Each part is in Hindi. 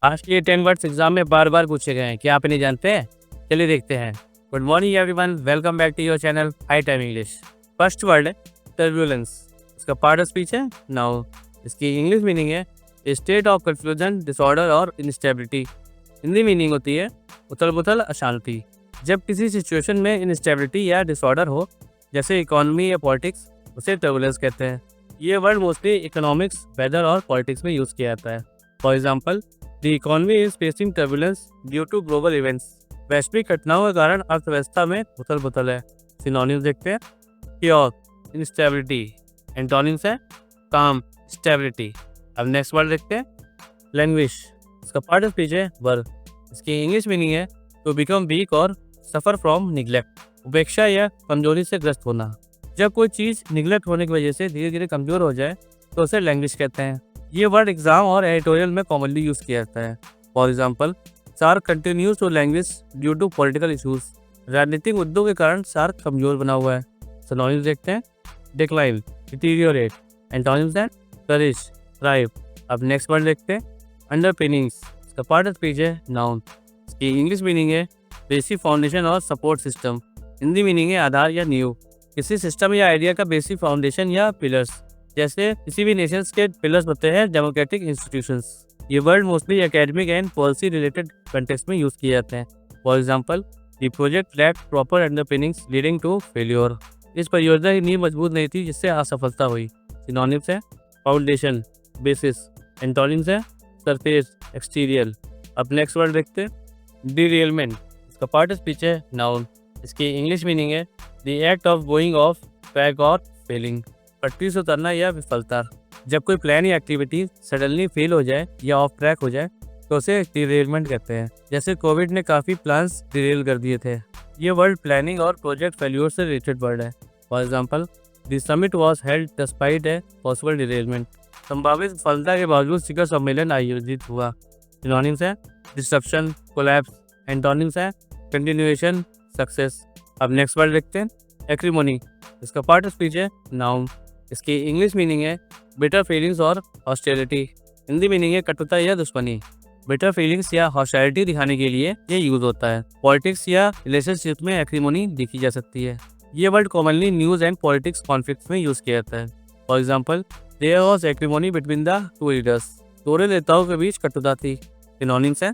आज के 10 वर्ड्स एग्जाम में बार बार पूछे गए हैं, क्या आप इन्हें जानते हैं? चलिए देखते हैं। Good morning everyone, welcome back to your channel high time English. First word है टर्बुलेंस। इसका पार्ट ऑफ स्पीच है नाउ। इसकी इंग्लिश मीनिंग है स्टेट ऑफ कंफ्यूजन, डिसऑर्डर और इंस्टेबिलिटी। हिंदी मीनिंग होती है उथल पुथल, अशांति। जब किसी सिचुएशन में इंस्टेबिलिटी या डिसऑर्डर हो, जैसे इकोनॉमी या पॉलिटिक्स, उसे टर्बुलेंस कहते हैं। ये वर्ड मोस्टली इकोनॉमिक्स, वेदर और पॉलिटिक्स में यूज़ किया जाता है। For example, the economy is facing turbulence due to global events. वैश्विक घटनाओं के कारण अर्थव्यवस्था में उथल पुथल है। सिनोनिम्स देखते हैं। Cure, instability. एंटोनिम्स है काम, स्टेबिलिटी। अब नेक्स्ट वर्ड देखते हैं लैंग्वेज। इसका पार्ट ऑफ स्पीच है वर्ब। इसकी इंग्लिश मीनिंग है टू बिकम वीक और सफ़र फ्रॉम निग्लेक्ट। उपेक्षा या कमजोरी से ग्रस्त होना। जब कोई चीज़ निग्लेक्ट होने की वजह से धीरे धीरे कमज़ोर हो जाए तो उसे लैंग्वेज कहते हैं। ये वर्ड एग्जाम और एडिटोरियल में कॉमनली यूज़ किया जाता है। For example, SAARC continues to language due to political issues. राजनीतिक मुद्दों के कारण सार्क कमजोर बना हुआ है। सिनोनिम्स देखते हैं। Decline, deteriorate. एंटोनिम्स हैं फ्लरिश, थ्राइव। अब नेक्स्ट वर्ड देखते हैं अंडरपिनिंग्स। इसका पार्ट ऑफ स्पीच है नाउन। इसकी इंग्लिश मीनिंग है बेसिक फाउंडेशन और सपोर्ट सिस्टम। हिंदी मीनिंग है आधार या नींव। किसी सिस्टम या आइडिया का बेसिक फाउंडेशन या पिलर्स। जैसे किसी भी नेशंस के पिलर्स होते हैं डेमोक्रेटिक इंस्टीट्यूशंस। ये word mostly academic and policy related context में यूज़ किए जाते हैं। For example, the project lacked proper underpinnings leading to failure. इस परियोजना की नींव मजबूत नहीं थी जिससे असफलता हुई। सिनोनिम्स है फाउंडेशन, बेसिस। एंटोनिम्स है सरफेस, एक्सटीरियर। अब नेक्स्ट वर्ड देखते हैं डिरेलमेंट। इसका पार्ट ऑफ स्पीच है नाउन। इसकी इंग्लिश मीनिंग है the act of going of track और फेलिंग। पटरी से उतरना या विफलता। जब कोई प्लान या एक्टिविटी सडनली फेल हो जाए या ऑफ ट्रैक हो जाए तो उसे डिरेलमेंट कहते हैं। जैसे कोविड ने काफ़ी प्लान्स डिरेल कर दिए थे। ये वर्ड प्लानिंग और प्रोजेक्ट फेल्योर से रिलेटेड वर्ड है। For example, the summit was held despite a possible derailment. संभावित विफलता के बावजूद शिखर सम्मेलन आयोजित हुआ। सिनोनिम्स है डिस्ट्रप्शन, कोलैप्स। एंटोनिम्स है कंटिन्यूएशन, सक्सेस। अब नेक्स्ट वर्ड देखते हैं एक्रीमोनी। इसका पार्ट ऑफ स्पीच है नाउन। इसकी इंग्लिश मीनिंग है बिटर फीलिंग्स और हॉस्टिलिटी। हिंदी मीनिंग है कटुता या दुश्मनी। बिटर फीलिंग्स या हॉस्टिलिटी दिखाने के लिए ये यूज होता है। पॉलिटिक्स या रिलेशनशिप में एक्रीमोनी दिखी जा सकती है। ये word commonly news and politics conflicts में यूज किया जाता है। For example, there was acrimony between the two leaders. दोनों नेताओं के बीच कटुता थी। सिनोनिम्स है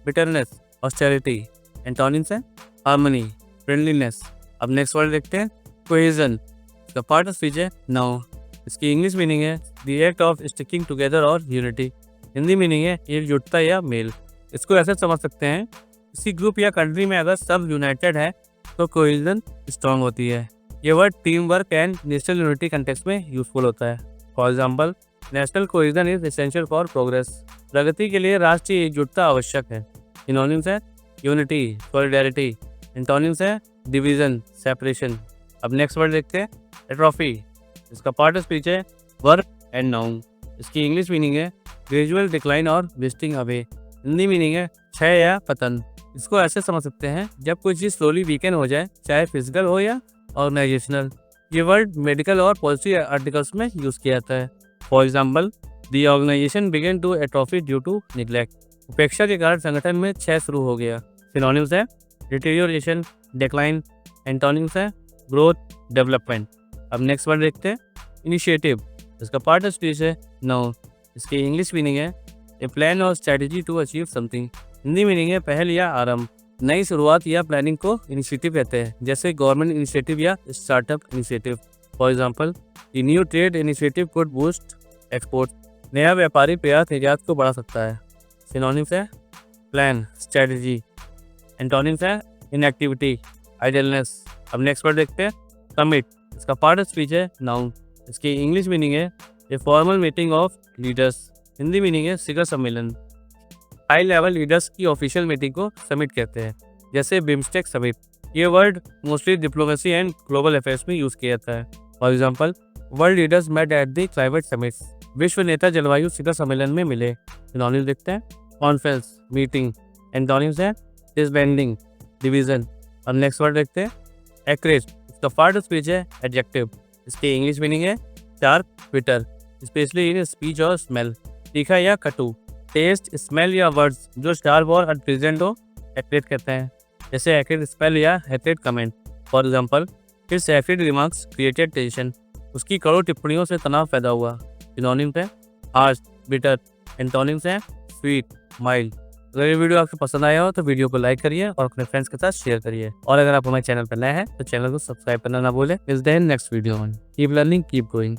बिटरनेस, हॉस्टिलिटी। एंटोनिम्स है हार्मनी, फ्रेंडलीनेस। अब नेक्स्ट वर्ड देखते हैं कोहेजन। इसका पार्ट ऑफ स्पीच है नाउन। इसकी इंग्लिश मीनिंग है the act of sticking together और यूनिटी। हिंदी मीनिंग है एकजुटता या मेल। इसको ऐसे समझ सकते हैं, किसी ग्रुप या कंट्री में अगर सब यूनाइटेड है तो कोहेजन स्ट्रांग होती है। ये word team work and national unity context में यूजफुल होता है। For example, national cohesion is essential for progress. प्रगति के लिए राष्ट्रीय एकजुटता आवश्यक है। सिनोनिम्स है यूनिटी, सॉलिडेरिटी। एंटोनिम्स है डिवीजन, सेपरेशन। अब नेक्स्ट वर्ड देखते हैं एट्रोफी। इसका पार्ट ऑफ स्पीच है वर्ब एंड नाउन। इसकी इंग्लिश मीनिंग है ग्रेजुअल डिक्लाइन और वेस्टिंग अवे। हिंदी मीनिंग है क्षय या पतन। इसको ऐसे समझ सकते हैं, जब कोई चीज़ स्लोली वीकेंड हो जाए, चाहे फिजिकल हो या ऑर्गेनाइजेशनल। ये वर्ड मेडिकल और पॉलिसी आर्टिकल्स में यूज़ किया जाता है। For example, the organisation began to atrophy due to neglect. उपेक्षा के कारण संगठन में क्षय शुरू हो गया। सिनोनिम्स है डिटेरियोरेशन, डिक्लाइन। एंटोनिम्स है ग्रोथ, डेवलपमेंट। अब नेक्स्ट वर्ड देखते हैं इनिशिएटिव। इसका पार्ट ऑफ स्पीच है नाउन। इसकी इंग्लिश मीनिंग है ए प्लान और strategy to achieve something. Hindi meaning है पहल या आरंभ। नई शुरुआत या प्लानिंग को इनिशिएटिव कहते हैं, जैसे गवर्नमेंट इनिशिएटिव या startup initiative. For example, the new trade initiative could boost export. नया व्यापारी प्रयास निर्यात को बढ़ा सकता है। सिनोनिम्स है प्लान, स्ट्रेटजी। एंटोनिम्स है इनएक्टिविटी, आइडलनेस। अब नेक्स्ट वर्ड देखते हैं समिट। इसका पार्ट ऑफ स्पीच है नाउन। इसकी इंग्लिश मीनिंग है a formal meeting of leaders. Hindi meaning है शिखर सम्मेलन। हाई लेवल लीडर्स की ऑफिशियल मीटिंग को समिट कहते हैं, जैसे बिम्स्टेक समिट। ये word mostly diplomacy and global affairs में यूज़ किया जाता है। For example, world leaders met at the climate summits. विश्व नेता जलवायु शिखर सम्मेलन में मिले। सिनोनिम्स देखते हैं कॉन्फ्रेंस, मीटिंग। एंटोनिम्स है डिसबैंडिंग, डिवीजन। अब नेक्स्ट वर्ड देखते हैं एक्रेज। इसका पार्ट ऑफ स्पीच है एडजेक्टिव। इसकी इंग्लिश मीनिंग है sharp, bitter, especially in speech और स्मेल। तीखा या कटु। टेस्ट, स्मेल या वर्ड्स जो शार्प और अनप्लीजेंट हो, एक्रेट कहते हैं। जैसे एक्रेट स्पेल या acrid comment. For example, his acrid remarks created tension. उसकी कड़ू टिप्पणियों से तनाव पैदा हुआ। सिनोनिम्स है हार्श, बिटर। एंटोनिम्स हैं स्वीट, माइल्ड। अगर ये वीडियो आपको पसंद आया हो तो वीडियो को लाइक करिए और अपने फ्रेंड्स के साथ शेयर करिए। और अगर आप हमारे चैनल पर नए हैं तो चैनल को सब्सक्राइब करना ना भूलें। मिलते हैं नेक्स्ट वीडियो में। Keep learning, keep going.